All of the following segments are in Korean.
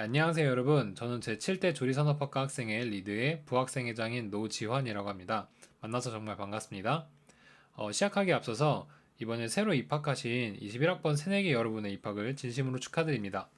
안녕하세요 여러분. 저는 제7대 조리산업학과 학생회 리드의 부학생회장인 노지환이라고 합니다. 만나서 정말 반갑습니다. 시작하기에 앞서서 이번에 새로 입학하신 21학번 새내기 여러분의 입학을 진심으로 축하드립니다.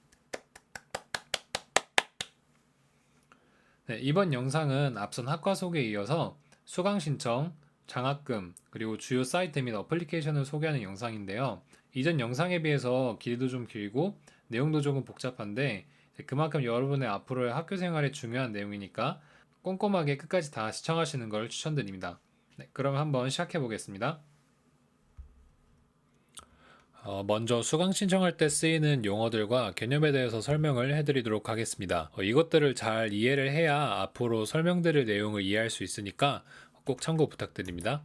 네, 이번 영상은 앞선 학과 소개에 이어서 수강 신청, 장학금, 그리고 주요 사이트 및 어플리케이션을 소개하는 영상인데요. 이전 영상에 비해서 길이도 좀 길고 내용도 조금 복잡한데 그만큼 여러분의 앞으로의 학교 생활에 중요한 내용이니까 꼼꼼하게 끝까지 다 시청하시는 걸 추천드립니다. 네, 그럼 한번 시작해 보겠습니다. 먼저 수강 신청할 때 쓰이는 용어들과 개념에 대해서 설명을 해드리도록 하겠습니다. 이것들을 잘 이해를 해야 앞으로 설명드릴 내용을 이해할 수 있으니까 꼭 참고 부탁드립니다.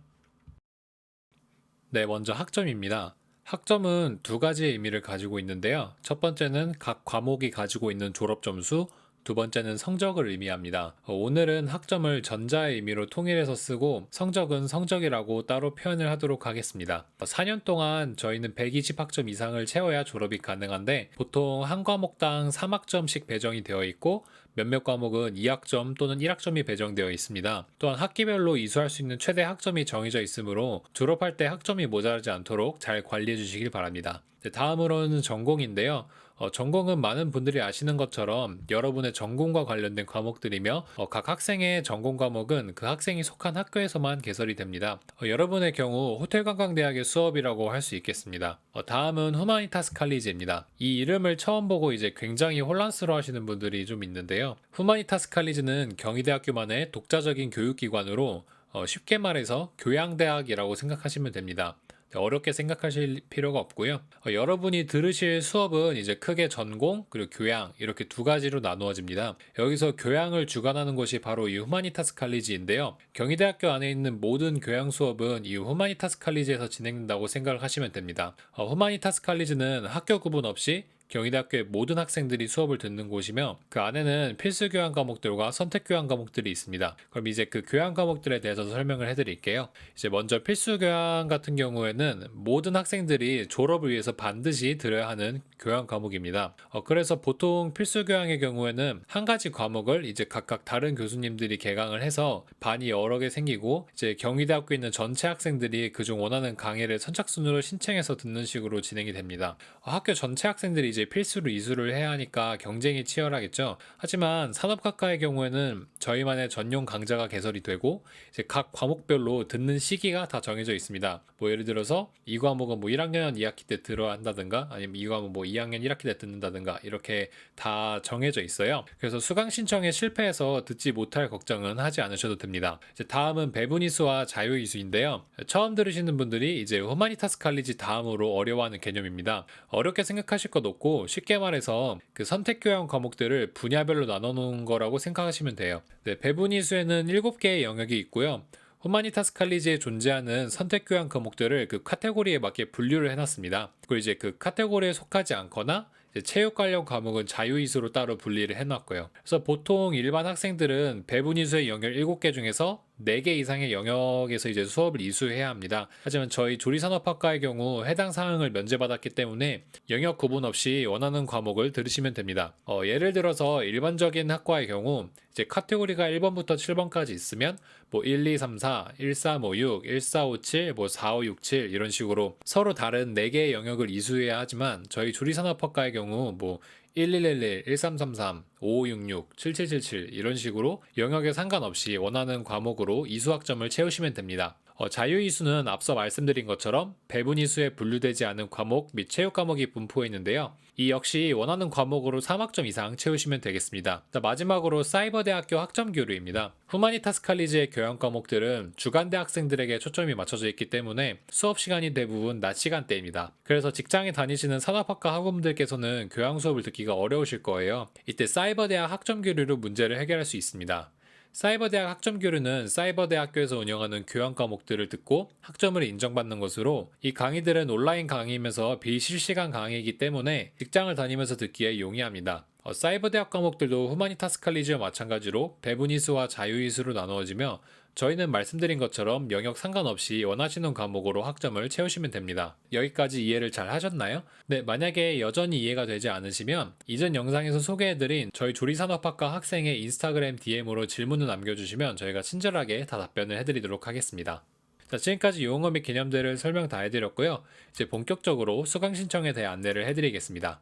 네, 먼저 학점입니다. 학점은 두 가지의 의미를 가지고 있는데요. 첫 번째는 각 과목이 가지고 있는 졸업 점수, 두 번째는 성적을 의미합니다. 오늘은 학점을 전자의 의미로 통일해서 쓰고 성적은 성적이라고 따로 표현을 하도록 하겠습니다. 4년 동안 저희는 120학점 이상을 채워야 졸업이 가능한데 보통 한 과목당 3학점씩 배정이 되어 있고 몇몇 과목은 2학점 또는 1학점이 배정되어 있습니다. 또한 학기별로 이수할 수 있는 최대 학점이 정해져 있으므로 졸업할 때 학점이 모자라지 않도록 잘 관리해 주시길 바랍니다. 다음으로는 전공인데요. 전공은 많은 분들이 아시는 것처럼 여러분의 전공과 관련된 과목들이며 각 학생의 전공 과목은 그 학생이 속한 학교에서만 개설이 됩니다. 여러분의 경우 호텔관광대학의 수업이라고 할 수 있겠습니다. 다음은 후마니타스 칼리지입니다. 이 이름을 처음 보고 이제 굉장히 혼란스러워 하시는 분들이 좀 있는데요. 후마니타스 칼리지는 경희대학교만의 독자적인 교육기관으로 쉽게 말해서 교양대학이라고 생각하시면 됩니다. 어렵게 생각하실 필요가 없고요. 여러분이 들으실 수업은 이제 크게 전공 그리고 교양 이렇게 두 가지로 나누어집니다. 여기서 교양을 주관하는 곳이 바로 이 후마니타스 칼리지인데요. 경희대학교 안에 있는 모든 교양 수업은 이 후마니타스 칼리지에서 진행된다고 생각을 하시면 됩니다. 후마니타스 칼리지는 학교 구분 없이 경희대학교의 모든 학생들이 수업을 듣는 곳이며 그 안에는 필수 교양 과목들과 선택 교양 과목들이 있습니다. 그럼 이제 그 교양 과목들에 대해서 설명을 해드릴게요. 이제 먼저 필수 교양 같은 경우에는 모든 학생들이 졸업을 위해서 반드시 들어야 하는 교양 과목입니다. 그래서 보통 필수 교양의 경우에는 한 가지 과목을 이제 각각 다른 교수님들이 개강을 해서 반이 여러 개 생기고 이제 경희대학교에 있는 전체 학생들이 그중 원하는 강의를 선착순으로 신청해서 듣는 식으로 진행이 됩니다. 학교 전체 학생들이 이제 필수로 이수를 해야 하니까 경쟁이 치열하겠죠. 하지만 산업학과의 경우에는 저희만의 전용 강좌가 개설이 되고 이제 각 과목별로 듣는 시기가 다 정해져 있습니다. 뭐 예를 들어서 이 과목은 뭐 1학년 2학기 때 들어야 한다든가 아니면 이 과목 뭐 2학년 1학기 때 듣는다든가 이렇게 다 정해져 있어요. 그래서 수강 신청에 실패해서 듣지 못할 걱정은 하지 않으셔도 됩니다. 이제 다음은 배분 이수와 자유 이수인데요. 처음 들으시는 분들이 이제 후마니타스 칼리지 다음으로 어려워하는 개념입니다. 어렵게 생각하실 것 없고 쉽게 말해서 그 선택 교양 과목들을 분야별로 나눠 놓은 거라고 생각하시면 돼요. 네, 배분 이수에는 7개의 영역이 있고요. 후마니타스 칼리지에 존재하는 선택 교양 과목들을 그 카테고리에 맞게 분류를 해놨습니다. 그리고 이제 그 카테고리에 속하지 않거나 체육 관련 과목은 자유이수로 따로 분리를 해놨고요. 그래서 보통 일반 학생들은 배분 이수의 영역 7개 중에서 4개 이상의 영역에서 이제 수업을 이수해야 합니다. 하지만 저희 조리산업학과의 경우 해당 사항을 면제받았기 때문에 영역 구분 없이 원하는 과목을 들으시면 됩니다. 예를 들어서 일반적인 학과의 경우 이제 카테고리가 1번부터 7번까지 있으면 뭐 1, 2, 3, 4, 1, 3, 5, 6, 1, 4, 5, 7, 뭐 4, 5, 6, 7 이런 식으로 서로 다른 4개의 영역을 이수해야 하지만 저희 조리산업학과의 경우 뭐 1111, 1333, 5566, 7777 이런 식으로 영역에 상관없이 원하는 과목으로 이수학점을 채우시면 됩니다. 자유이수는 앞서 말씀드린 것처럼 배분 이수에 분류되지 않은 과목 및 체육 과목이 분포해 있는데요. 이 역시 원하는 과목으로 3학점 이상 채우시면 되겠습니다. 마지막으로 사이버대학교 학점 교류입니다. 후마니타스 칼리지의 교양 과목들은 주간대 학생들에게 초점이 맞춰져 있기 때문에 수업 시간이 대부분 낮 시간대입니다. 그래서 직장에 다니시는 산업학과 학우분들께서는 교양 수업을 듣기가 어려우실 거예요. 이때 사이버대학 학점 교류로 문제를 해결할 수 있습니다. 사이버대학 학점교류는 사이버대학교에서 운영하는 교양 과목들을 듣고 학점을 인정받는 것으로 이 강의들은 온라인 강의이면서 비실시간 강의이기 때문에 직장을 다니면서 듣기에 용이합니다. 사이버대학 과목들도 후마니타스 칼리지와 마찬가지로 배분이수와 자유이수로 나누어지며 저희는 말씀드린 것처럼 영역 상관없이 원하시는 과목으로 학점을 채우시면 됩니다. 여기까지 이해를 잘 하셨나요? 네, 만약에 여전히 이해가 되지 않으시면 이전 영상에서 소개해드린 저희 조리산업학과 학생의 인스타그램 DM으로 질문을 남겨주시면 저희가 친절하게 다 답변을 해드리도록 하겠습니다. 자, 지금까지 용어 및 개념들을 설명 다 해드렸고요. 이제 본격적으로 수강 신청에 대해 안내를 해드리겠습니다.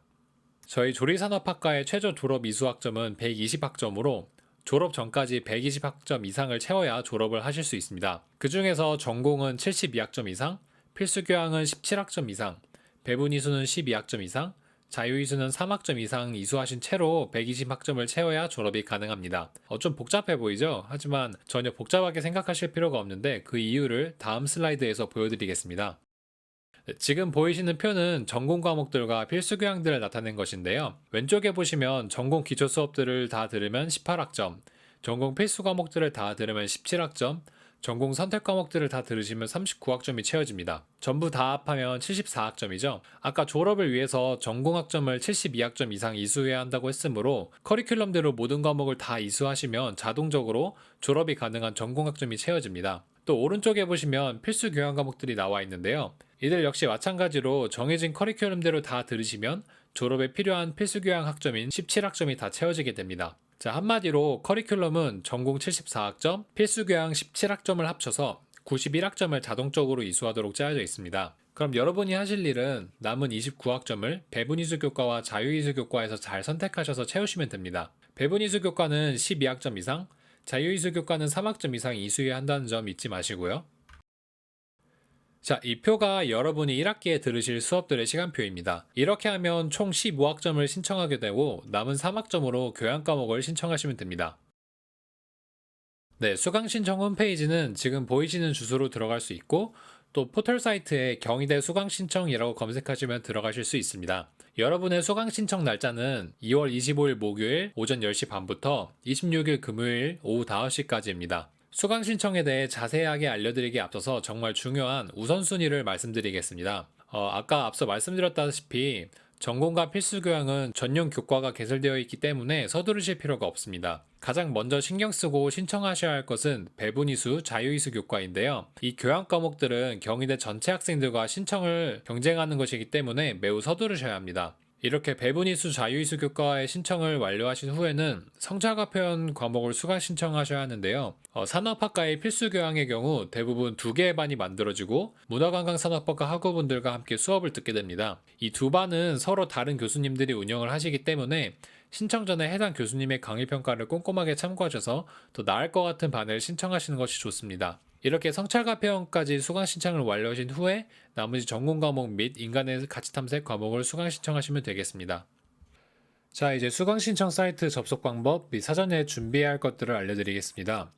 저희 조리산업학과의 최저 졸업 이수학점은 120학점으로 졸업 전까지 120학점 이상을 채워야 졸업을 하실 수 있습니다. 그 중에서 전공은 72학점 이상, 필수교양은 17학점 이상, 배분이수는 12학점 이상, 자유이수는 3학점 이상 이수하신 채로 120학점을 채워야 졸업이 가능합니다. 좀 복잡해 보이죠? 하지만 전혀 복잡하게 생각하실 필요가 없는데 그 이유를 다음 슬라이드에서 보여드리겠습니다. 지금 보이시는 표는 전공 과목들과 필수 교양들을 나타낸 것인데요. 왼쪽에 보시면 전공 기초 수업들을 다 들으면 18학점, 전공 필수 과목들을 다 들으면 17학점, 전공 선택 과목들을 다 들으시면 39학점이 채워집니다. 전부 다 합하면 74학점이죠. 아까 졸업을 위해서 전공 학점을 72학점 이상 이수해야 한다고 했으므로 커리큘럼대로 모든 과목을 다 이수하시면 자동적으로 졸업이 가능한 전공 학점이 채워집니다. 또 오른쪽에 보시면 필수 교양 과목들이 나와 있는데요. 이들 역시 마찬가지로 정해진 커리큘럼대로 다 들으시면 졸업에 필요한 필수 교양 학점인 17학점이 다 채워지게 됩니다. 자, 한마디로 커리큘럼은 전공 74학점, 필수 교양 17학점을 합쳐서 91학점을 자동적으로 이수하도록 짜여져 있습니다. 그럼 여러분이 하실 일은 남은 29학점을 배분이수 교과와 자유이수 교과에서 잘 선택하셔서 채우시면 됩니다. 배분이수 교과는 12학점 이상, 자유이수 교과는 3학점 이상 이수해야 한다는 점 잊지 마시고요. 자, 이 표가 여러분이 1학기에 들으실 수업들의 시간표입니다. 이렇게 하면 총 15학점을 신청하게 되고 남은 3학점으로 교양 과목을 신청하시면 됩니다. 네, 수강 신청 홈페이지는 지금 보이시는 주소로 들어갈 수 있고 또 포털 사이트에 경희대 수강 신청이라고 검색하시면 들어가실 수 있습니다. 여러분의 수강 신청 날짜는 2월 25일 목요일 오전 10시 반부터 26일 금요일 오후 5시까지입니다. 수강 신청에 대해 자세하게 알려드리기에 앞서서 정말 중요한 우선순위를 말씀드리겠습니다. 아까 앞서 말씀드렸다시피 전공과 필수교양은 전용 교과가 개설되어 있기 때문에 서두르실 필요가 없습니다. 가장 먼저 신경 쓰고 신청하셔야 할 것은 배분이수, 자유이수 교과인데요. 이 교양 과목들은 경희대 전체 학생들과 신청을 경쟁하는 것이기 때문에 매우 서두르셔야 합니다. 이렇게 배분이수 자유이수 교과의 신청을 완료하신 후에는 성찰과 표현 과목을 수강 신청하셔야 하는데요. 산업학과의 필수 교양의 경우 대부분 2개의 반이 만들어지고 문화관광산업학과 학우분들과 함께 수업을 듣게 됩니다. 이 두 반은 서로 다른 교수님들이 운영을 하시기 때문에 신청 전에 해당 교수님의 강의 평가를 꼼꼼하게 참고하셔서 더 나을 것 같은 반을 신청하시는 것이 좋습니다. 이렇게 성찰과 표현까지 수강 신청을 완료하신 후에 나머지 전공 과목 및 인간의 가치 탐색 과목을 수강 신청하시면 되겠습니다. 자, 이제 수강 신청 사이트 접속 방법 및 사전에 준비해야 할 것들을 알려드리겠습니다.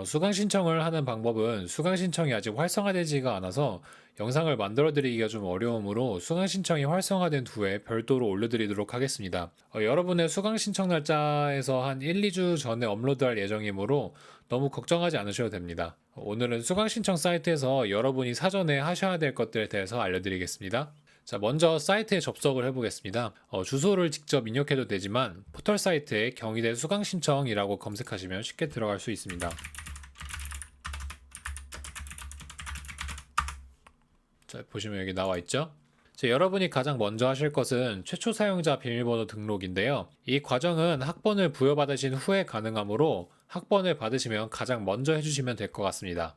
수강 신청을 하는 방법은 수강 신청이 아직 활성화되지가 않아서 영상을 만들어 드리기가 좀 어려우므로 수강 신청이 활성화된 후에 별도로 올려드리도록 하겠습니다. 여러분의 수강 신청 날짜에서 한 1, 2주 전에 업로드할 예정이므로 너무 걱정하지 않으셔도 됩니다. 오늘은 수강 신청 사이트에서 여러분이 사전에 하셔야 될 것들에 대해서 알려드리겠습니다. 자, 먼저 사이트에 접속을 해보겠습니다. 주소를 직접 입력해도 되지만 포털 사이트에 경희대 수강 신청이라고 검색하시면 쉽게 들어갈 수 있습니다. 자, 보시면 여기 나와 있죠? 자, 여러분이 가장 먼저 하실 것은 최초 사용자 비밀번호 등록인데요. 이 과정은 학번을 부여받으신 후에 가능하므로 학번을 받으시면 가장 먼저 해주시면 될 것 같습니다.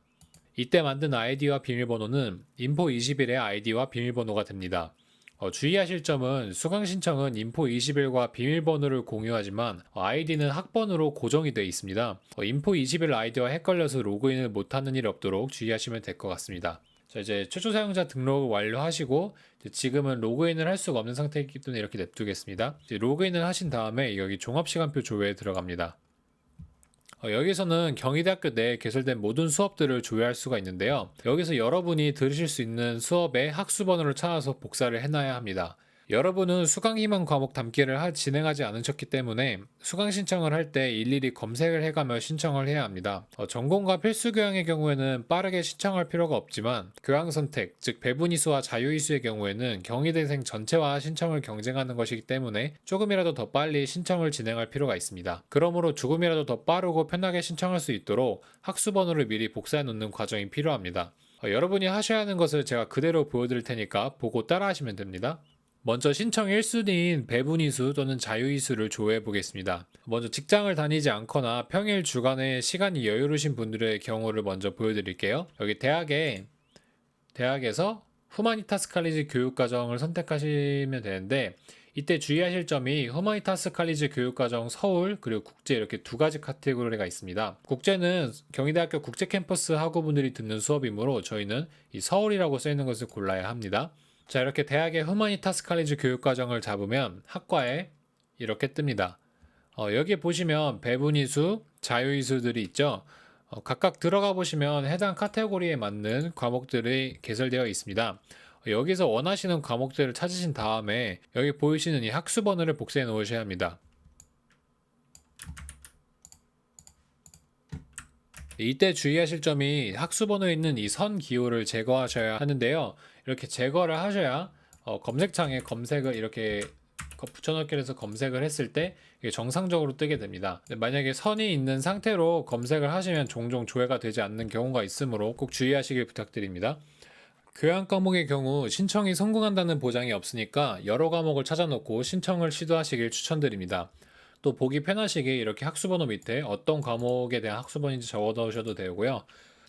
이때 만든 아이디와 비밀번호는 인포21의 아이디와 비밀번호가 됩니다. 주의하실 점은 수강 신청은 인포21과 비밀번호를 공유하지만 아이디는 학번으로 고정이 되어 있습니다. 인포21 아이디와 헷갈려서 로그인을 못하는 일이 없도록 주의하시면 될 것 같습니다. 자, 이제 최초 사용자 등록을 완료하시고 지금은 로그인을 할 수가 없는 상태이기 때문에 이렇게 냅두겠습니다. 이제 로그인을 하신 다음에 여기 종합시간표 조회에 들어갑니다. 여기서는 경희대학교 내에 개설된 모든 수업들을 조회할 수가 있는데요. 여기서 여러분이 들으실 수 있는 수업의 학수번호를 찾아서 복사를 해놔야 합니다. 여러분은 수강희망 과목 담기를 진행하지 않으셨기 때문에 수강 신청을 할 때 일일이 검색을 해가며 신청을 해야 합니다. 전공과 필수 교양의 경우에는 빠르게 신청할 필요가 없지만 교양 선택, 즉 배분이수와 자유이수의 경우에는 경희대생 전체와 신청을 경쟁하는 것이기 때문에 조금이라도 더 빨리 신청을 진행할 필요가 있습니다. 그러므로 조금이라도 더 빠르고 편하게 신청할 수 있도록 학수번호를 미리 복사해 놓는 과정이 필요합니다. 여러분이 하셔야 하는 것을 제가 그대로 보여드릴 테니까 보고 따라 하시면 됩니다. 먼저 신청 1순위인 배분이수 또는 자유이수를 조회해 보겠습니다. 먼저 직장을 다니지 않거나 평일 주간에 시간이 여유로우신 분들의 경우를 먼저 보여드릴게요. 여기 대학에서 후마니타스 칼리지 교육과정을 선택하시면 되는데, 이때 주의하실 점이 후마니타스 칼리지 교육과정 서울 그리고 국제 이렇게 두 가지 카테고리가 있습니다. 국제는 경희대학교 국제캠퍼스 학우분들이 듣는 수업이므로 저희는 이 서울이라고 써있는 것을 골라야 합니다. 자, 이렇게 대학의 후마니타스 칼리지 교육과정을 잡으면 학과에 이렇게 뜹니다. 여기 보시면 배분이수, 자유이수들이 있죠. 각각 들어가 보시면 해당 카테고리에 맞는 과목들이 개설되어 있습니다. 여기서 원하시는 과목들을 찾으신 다음에 여기 보이시는 이 학수번호를 복사해 놓으셔야 합니다. 이때 주의하실 점이 학수번호에 있는 이 선 기호를 제거하셔야 하는데요. 이렇게 제거를 하셔야 검색창에 검색을 이렇게 붙여넣기를 해서 검색을 했을 때 이게 정상적으로 뜨게 됩니다. 만약에 선이 있는 상태로 검색을 하시면 종종 조회가 되지 않는 경우가 있으므로 꼭 주의하시길 부탁드립니다. 교양 과목의 경우 신청이 성공한다는 보장이 없으니까 여러 과목을 찾아놓고 신청을 시도하시길 추천드립니다. 또 보기 편하시게 이렇게 학수번호 밑에 어떤 과목에 대한 학수번호인지 적어 넣으셔도 되고요.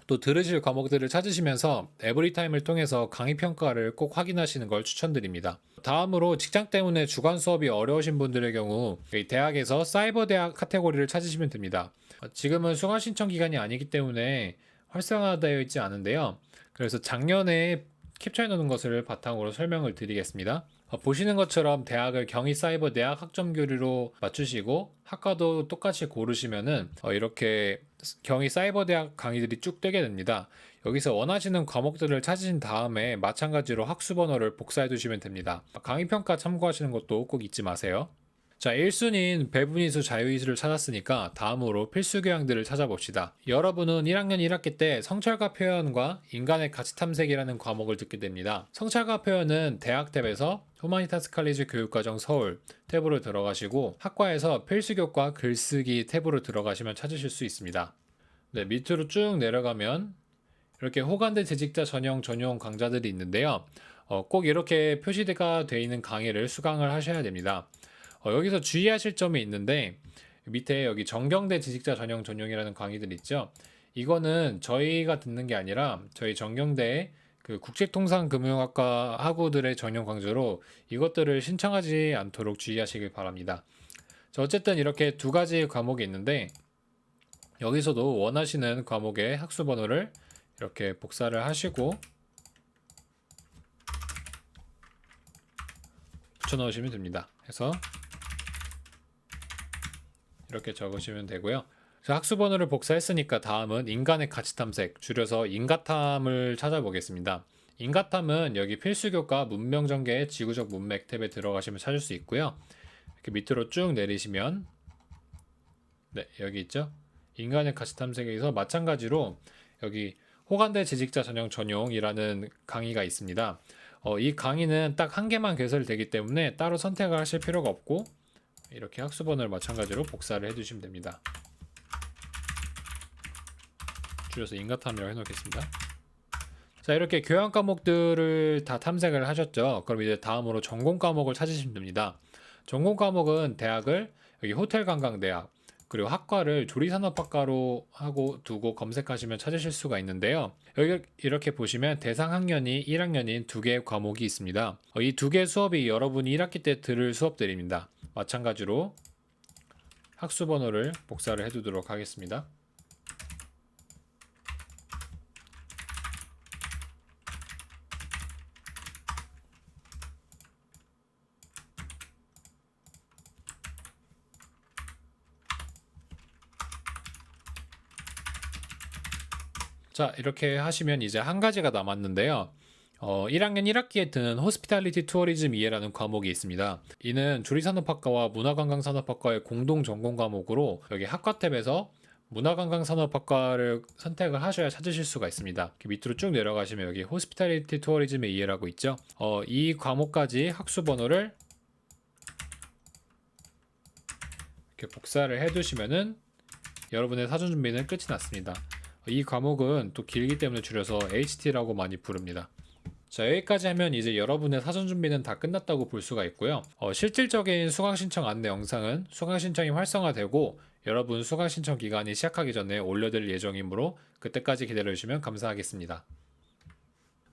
또 들으실 과목들을 찾으시면서 에브리타임을 통해서 강의 평가를 꼭 확인하시는 걸 추천드립니다. 다음으로 직장 때문에 주간 수업이 어려우신 분들의 경우 대학에서 사이버 대학 카테고리를 찾으시면 됩니다. 지금은 수강 신청 기간이 아니기 때문에 활성화되어 있지 않은데요. 그래서 작년에 캡처해 놓은 것을 바탕으로 설명을 드리겠습니다. 보시는 것처럼 대학을 경희사이버대학 학점교류로 맞추시고 학과도 똑같이 고르시면은 이렇게 경희사이버대학 강의들이 쭉 뜨게 됩니다. 여기서 원하시는 과목들을 찾으신 다음에 마찬가지로 학수번호를 복사해 두시면 됩니다. 강의평가 참고하시는 것도 꼭 잊지 마세요. 자, 1순위인 배분이수 자유이수를 찾았으니까 다음으로 필수 교양들을 찾아봅시다. 여러분은 1학년 1학기 때 성찰과 표현과 인간의 가치 탐색이라는 과목을 듣게 됩니다. 성찰과 표현은 대학 탭에서 후마니타스 칼리지 교육과정 서울 탭으로 들어가시고 학과에서 필수교과 글쓰기 탭으로 들어가시면 찾으실 수 있습니다. 네, 밑으로 쭉 내려가면 이렇게 호간대 재직자 전용 강좌들이 있는데요. 꼭 이렇게 표시가 되어 있는 강의를 수강을 하셔야 됩니다. 여기서 주의하실 점이 있는데 밑에 여기 정경대 지식자 전용이라는 강의들 있죠. 이거는 저희가 듣는 게 아니라 저희 정경대 그 국제통상금융학과 학우들의 전용 강좌로 이것들을 신청하지 않도록 주의하시길 바랍니다. 자, 어쨌든 이렇게 두 가지 과목이 있는데 여기서도 원하시는 과목의 학수번호를 이렇게 복사를 하시고 붙여 넣으시면 됩니다. 그래서 이렇게 적으시면 되고요. 자, 학수번호를 복사했으니까 다음은 인간의 가치 탐색, 줄여서 인가탐을 찾아보겠습니다. 인가탐은 여기 필수교과 문명전개의 지구적 문맥 탭에 들어가시면 찾을 수 있고요. 이렇게 밑으로 쭉 내리시면 네, 여기 있죠. 인간의 가치 탐색에서 마찬가지로 여기 호간대 재직자 전용이라는 강의가 있습니다. 이 강의는 딱 한 개만 개설되기 때문에 따로 선택을 하실 필요가 없고 이렇게 학수번호를 마찬가지로 복사를 해주시면 됩니다. 줄여서 인가탐이라고 해놓겠습니다. 자, 이렇게 교양 과목들을 다 탐색을 하셨죠. 그럼 이제 다음으로 전공 과목을 찾으시면 됩니다. 전공 과목은 대학을 여기 호텔관광대학 그리고 학과를 조리산업학과로 하고 두고 검색하시면 찾으실 수가 있는데요. 여기 이렇게 보시면 대상 학년이 1학년인 두 개의 과목이 있습니다. 이 두 개의 수업이 여러분이 1학기 때 들을 수업들입니다. 마찬가지로 학수번호를 복사를 해두도록 하겠습니다. 자, 이렇게 하시면 이제 한 가지가 남았는데요. 1학년 1학기에 드는 호스피탈리티 투어리즘 2회라는 과목이 있습니다. 이는 조리산업학과와 문화관광산업학과의 공동 전공 과목으로 여기 학과 탭에서 문화관광산업학과를 선택을 하셔야 찾으실 수가 있습니다. 밑으로 쭉 내려가시면 여기 호스피탈리티 투어리즘의 2회라고 있죠. 이 과목까지 학수 번호를 이렇게 복사를 해두시면은 여러분의 사전 준비는 끝이 났습니다. 이 과목은 또 길기 때문에 줄여서 HT라고 많이 부릅니다. 자, 여기까지 하면 이제 여러분의 사전 준비는 다 끝났다고 볼 수가 있고요. 실질적인 수강 신청 안내 영상은 수강 신청이 활성화되고 여러분 수강 신청 기간이 시작하기 전에 올려드릴 예정이므로 그때까지 기다려주시면 감사하겠습니다.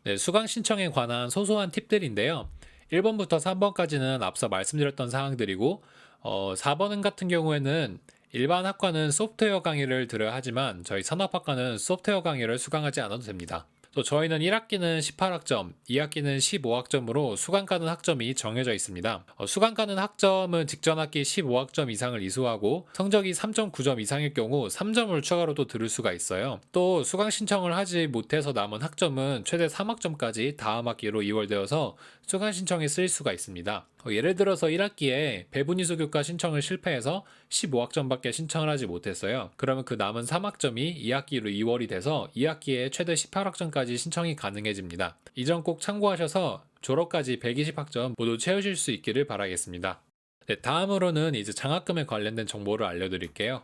네, 수강 신청에 관한 소소한 팁들인데요. 1번부터 3번까지는 앞서 말씀드렸던 사항들이고 4번은 같은 경우에는 일반 학과는 소프트웨어 강의를 들어야 하지만 저희 산업학과는 소프트웨어 강의를 수강하지 않아도 됩니다. 또 저희는 1학기는 18학점, 2학기는 15학점으로 수강 가는 학점이 정해져 있습니다. 수강 가는 학점은 직전 학기 15학점 이상을 이수하고 성적이 3.9점 이상일 경우 3점을 추가로 또 들을 수가 있어요. 또 수강 신청을 하지 못해서 남은 학점은 최대 3학점까지 다음 학기로 이월되어서 수강 신청에 쓰일 수가 있습니다. 예를 들어서 1학기에 배분이수 교과 신청을 실패해서 15학점밖에 신청을 하지 못했어요. 그러면 그 남은 3학점이 2학기로 이월이 돼서 2학기에 최대 18학점까지 신청이 가능해집니다. 이 점 꼭 참고하셔서 졸업까지 120학점 모두 채우실 수 있기를 바라겠습니다. 네, 다음으로는 이제 장학금에 관련된 정보를 알려드릴게요.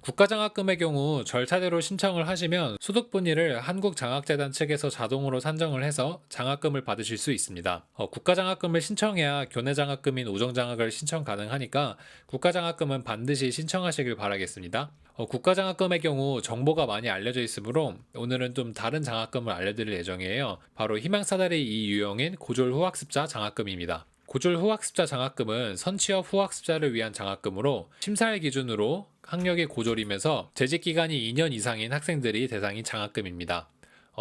국가장학금의 경우 절차대로 신청을 하시면 소득분위를 한국장학재단 측에서 자동으로 산정을 해서 장학금을 받으실 수 있습니다. 국가장학금을 신청해야 교내장학금인 우정장학을 신청 가능하니까 국가장학금은 반드시 신청하시길 바라겠습니다. 국가장학금의 경우 정보가 많이 알려져 있으므로 오늘은 좀 다른 장학금을 알려드릴 예정이에요. 바로 희망사다리 2 유형인 고졸 후학습자 장학금입니다. 고졸 후학습자 장학금은 선취업 후학습자를 위한 장학금으로 심사일 기준으로 학력이 고졸이면서 재직기간이 2년 이상인 학생들이 대상인 장학금입니다.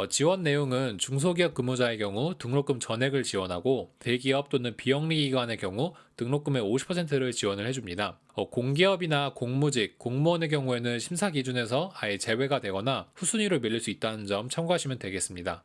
지원 내용은 중소기업 근무자의 경우 등록금 전액을 지원하고 대기업 또는 비영리기관의 경우 등록금의 50%를 지원을 해줍니다. 공기업이나 공무직, 공무원의 경우에는 심사 기준에서 아예 제외가 되거나 후순위로 밀릴 수 있다는 점 참고하시면 되겠습니다.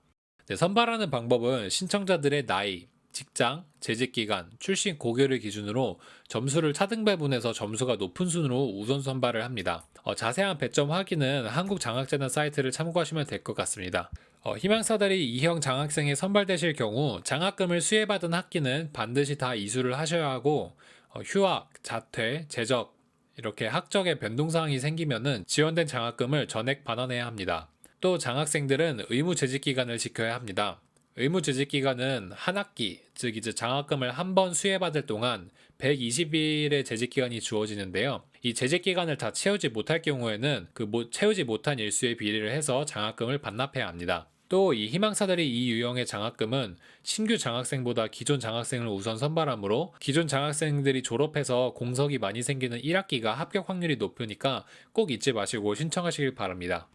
네, 선발하는 방법은 신청자들의 나이, 직장, 재직기간, 출신 고교를 기준으로 점수를 차등배분해서 점수가 높은 순으로 우선 선발을 합니다. 자세한 배점 확인은 한국장학재단 사이트를 참고하시면 될 것 같습니다. 희망사다리 2형 장학생에 선발되실 경우 장학금을 수혜받은 학기는 반드시 다 이수를 하셔야 하고 휴학, 자퇴, 재적 이렇게 학적의 변동사항이 생기면은 지원된 장학금을 전액 반환해야 합니다. 또 장학생들은 의무 재직기간을 지켜야 합니다. 의무 재직기간은 한 학기, 즉 이제 장학금을 한 번 수혜받을 동안 120일의 재직기간이 주어지는데요. 이 재직기간을 다 채우지 못할 경우에는 채우지 못한 일수의 비례를 해서 장학금을 반납해야 합니다. 또 이 희망사다리 이 유형의 장학금은 신규 장학생보다 기존 장학생을 우선 선발하므로 기존 장학생들이 졸업해서 공석이 많이 생기는 1학기가 합격 확률이 높으니까 꼭 잊지 마시고 신청하시길 바랍니다.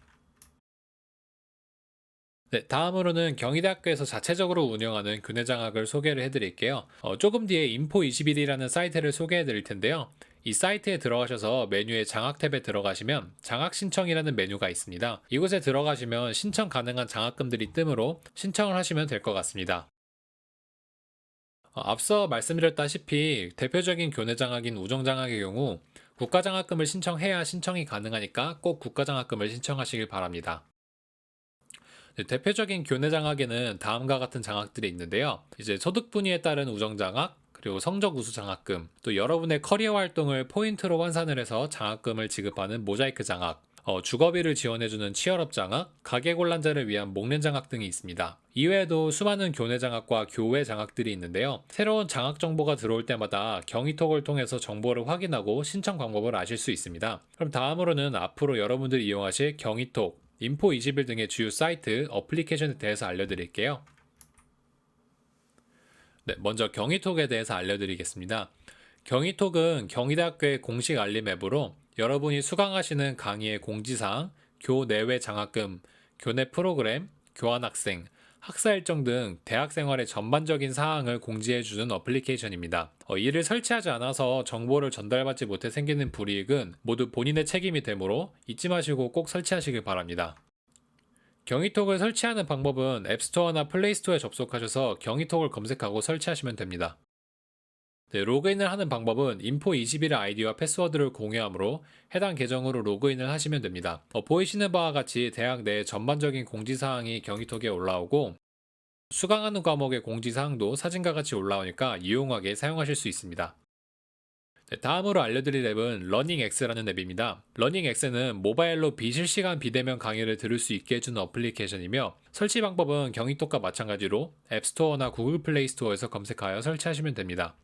네, 다음으로는 경희대학교에서 자체적으로 운영하는 교내장학을 소개를 해드릴게요. 조금 뒤에 인포21이라는 사이트를 소개해드릴 텐데요. 이 사이트에 들어가셔서 메뉴의 장학 탭에 들어가시면 장학 신청이라는 메뉴가 있습니다. 이곳에 들어가시면 신청 가능한 장학금들이 뜨므로 신청을 하시면 될 것 같습니다. 앞서 말씀드렸다시피 대표적인 교내장학인 우정장학의 경우 국가장학금을 신청해야 신청이 가능하니까 꼭 국가장학금을 신청하시길 바랍니다. 네, 대표적인 교내 장학에는 다음과 같은 장학들이 있는데요. 이제 소득 분위에 따른 우정 장학, 그리고 성적 우수 장학금, 또 여러분의 커리어 활동을 포인트로 환산을 해서 장학금을 지급하는 모자이크 장학, 주거비를 지원해주는 취업업 장학, 가계곤란자를 위한 목련 장학 등이 있습니다. 이외에도 수많은 교내 장학과 교외 장학들이 있는데요. 새로운 장학 정보가 들어올 때마다 경위톡을 통해서 정보를 확인하고 신청 방법을 아실 수 있습니다. 그럼 다음으로는 앞으로 여러분들이 이용하실 경위톡, 인포21 등의 주요 사이트, 어플리케이션에 대해서 알려드릴게요. 네, 먼저 경희톡에 대해서 알려드리겠습니다. 경희톡은 경희대학교의 공식 알림 앱으로 여러분이 수강하시는 강의의 공지사항, 교내외 장학금, 교내 프로그램, 교환학생, 학사 일정 등 대학 생활의 전반적인 사항을 공지해주는 어플리케이션입니다. 이를 설치하지 않아서 정보를 전달받지 못해 생기는 불이익은 모두 본인의 책임이 되므로 잊지 마시고 꼭 설치하시길 바랍니다. 경이톡을 설치하는 방법은 앱스토어나 플레이스토어에 접속하셔서 경이톡을 검색하고 설치하시면 됩니다. 네, 로그인을 하는 방법은 info21의 아이디와 패스워드를 공유하므로 해당 계정으로 로그인을 하시면 됩니다. 보이시는 바와 같이 대학 내 전반적인 공지사항이 경이톡에 올라오고 수강하는 과목의 공지사항도 사진과 같이 올라오니까 유용하게 사용하실 수 있습니다. 네, 다음으로 알려드릴 앱은 러닝X라는 앱입니다. 러닝X는 모바일로 비실시간 비대면 강의를 들을 수 있게 해주는 어플리케이션이며 설치 방법은 경이톡과 마찬가지로 앱스토어나 구글 플레이 스토어에서 검색하여 설치하시면 됩니다.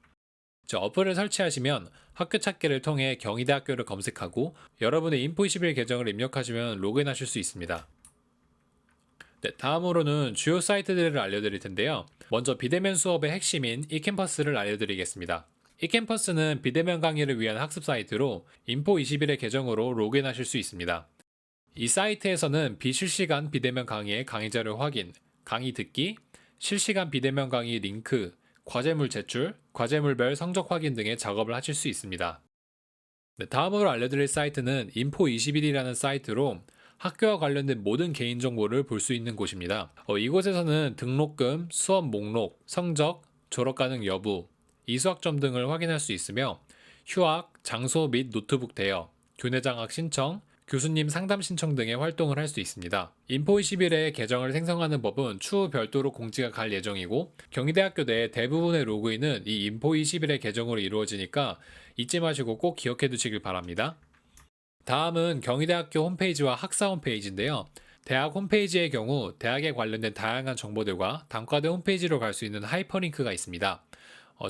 어플을 설치하시면 학교 찾기를 통해 경희대학교를 검색하고 여러분의 인포21 계정을 입력하시면 로그인하실 수 있습니다. 네, 다음으로는 주요 사이트들을 알려드릴 텐데요. 먼저 비대면 수업의 핵심인 e캠퍼스를 알려드리겠습니다. e캠퍼스는 비대면 강의를 위한 학습 사이트로 인포21의 계정으로 로그인하실 수 있습니다. 이 사이트에서는 비실시간 비대면 강의의 강의자료 확인, 강의 듣기, 실시간 비대면 강의 링크, 과제물 제출, 과제물별 성적 확인 등의 작업을 하실 수 있습니다. 네, 다음으로 알려드릴 사이트는 인포21이라는 사이트로 학교와 관련된 모든 개인정보를 볼 수 있는 곳입니다. 이곳에서는 등록금, 수업 목록, 성적, 졸업 가능 여부, 이수학점 등을 확인할 수 있으며 휴학, 장소 및 노트북 대여, 교내 장학 신청, 교수님 상담 신청 등의 활동을 할 수 있습니다. 인포21의 계정을 생성하는 법은 추후 별도로 공지가 갈 예정이고 경희대학교 내 대부분의 로그인은 이 인포21의 계정으로 이루어지니까 잊지 마시고 꼭 기억해 두시길 바랍니다. 다음은 경희대학교 홈페이지와 학사 홈페이지인데요. 대학 홈페이지의 경우 대학에 관련된 다양한 정보들과 단과대 홈페이지로 갈 수 있는 하이퍼링크가 있습니다.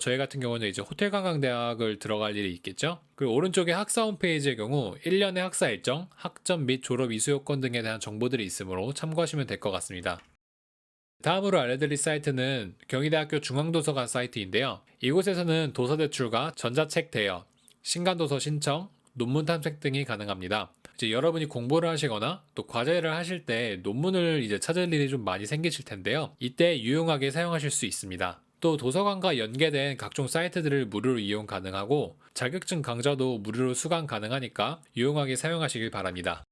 저희 같은 경우는 이제 호텔관광대학을 들어갈 일이 있겠죠. 그리고 오른쪽에 학사 홈페이지의 경우 1년의 학사 일정, 학점 및 졸업 이수 요건 등에 대한 정보들이 있으므로 참고하시면 될 것 같습니다. 다음으로 알려드릴 사이트는 경희대학교 중앙도서관 사이트인데요. 이곳에서는 도서 대출과 전자책 대여, 신간도서 신청, 논문 탐색 등이 가능합니다. 이제 여러분이 공부를 하시거나 또 과제를 하실 때 논문을 이제 찾을 일이 좀 많이 생기실 텐데요. 이때 유용하게 사용하실 수 있습니다. 또 도서관과 연계된 각종 사이트들을 무료로 이용 가능하고 자격증 강좌도 무료로 수강 가능하니까 유용하게 사용하시길 바랍니다.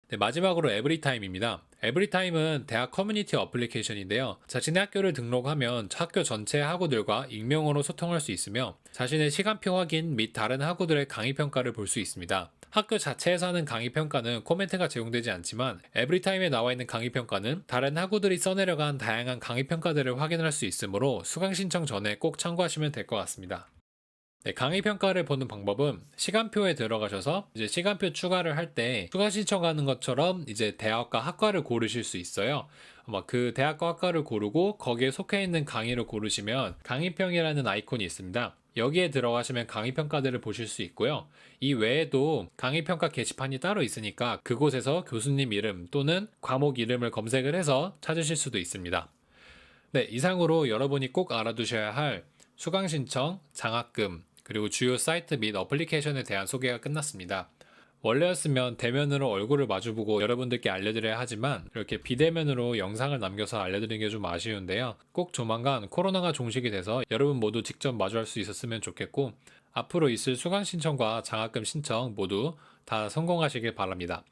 네, 마지막으로 에브리타임입니다. 에브리타임은 대학 커뮤니티 어플리케이션인데요. 자신의 학교를 등록하면 학교 전체 학우들과 익명으로 소통할 수 있으며 자신의 시간표 확인 및 다른 학우들의 강의 평가를 볼 수 있습니다. 학교 자체에서 하는 강의 평가는 코멘트가 제공되지 않지만 에브리타임에 나와 있는 강의 평가는 다른 학우들이 써내려간 다양한 강의 평가들을 확인할 수 있으므로 수강 신청 전에 꼭 참고하시면 될 것 같습니다. 네, 강의 평가를 보는 방법은 시간표에 들어가셔서 이제 시간표 추가를 할 때 추가 신청하는 것처럼 이제 대학과 학과를 고르실 수 있어요. 그 대학과 학과를 고르고 거기에 속해 있는 강의를 고르시면 강의평이라는 아이콘이 있습니다. 여기에 들어가시면 강의 평가들을 보실 수 있고요. 이 외에도 강의 평가 게시판이 따로 있으니까 그곳에서 교수님 이름 또는 과목 이름을 검색을 해서 찾으실 수도 있습니다. 네, 이상으로 여러분이 꼭 알아두셔야 할 수강 신청, 장학금, 그리고 주요 사이트 및 어플리케이션에 대한 소개가 끝났습니다. 원래였으면 대면으로 얼굴을 마주보고 여러분들께 알려드려야 하지만 이렇게 비대면으로 영상을 남겨서 알려드리는 게 좀 아쉬운데요. 꼭 조만간 코로나가 종식이 돼서 여러분 모두 직접 마주할 수 있었으면 좋겠고 앞으로 있을 수강 신청과 장학금 신청 모두 다 성공하시길 바랍니다.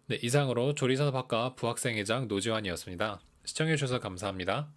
네, 이상으로 조리산업학과 부학생회장 노지환이었습니다. 시청해주셔서 감사합니다.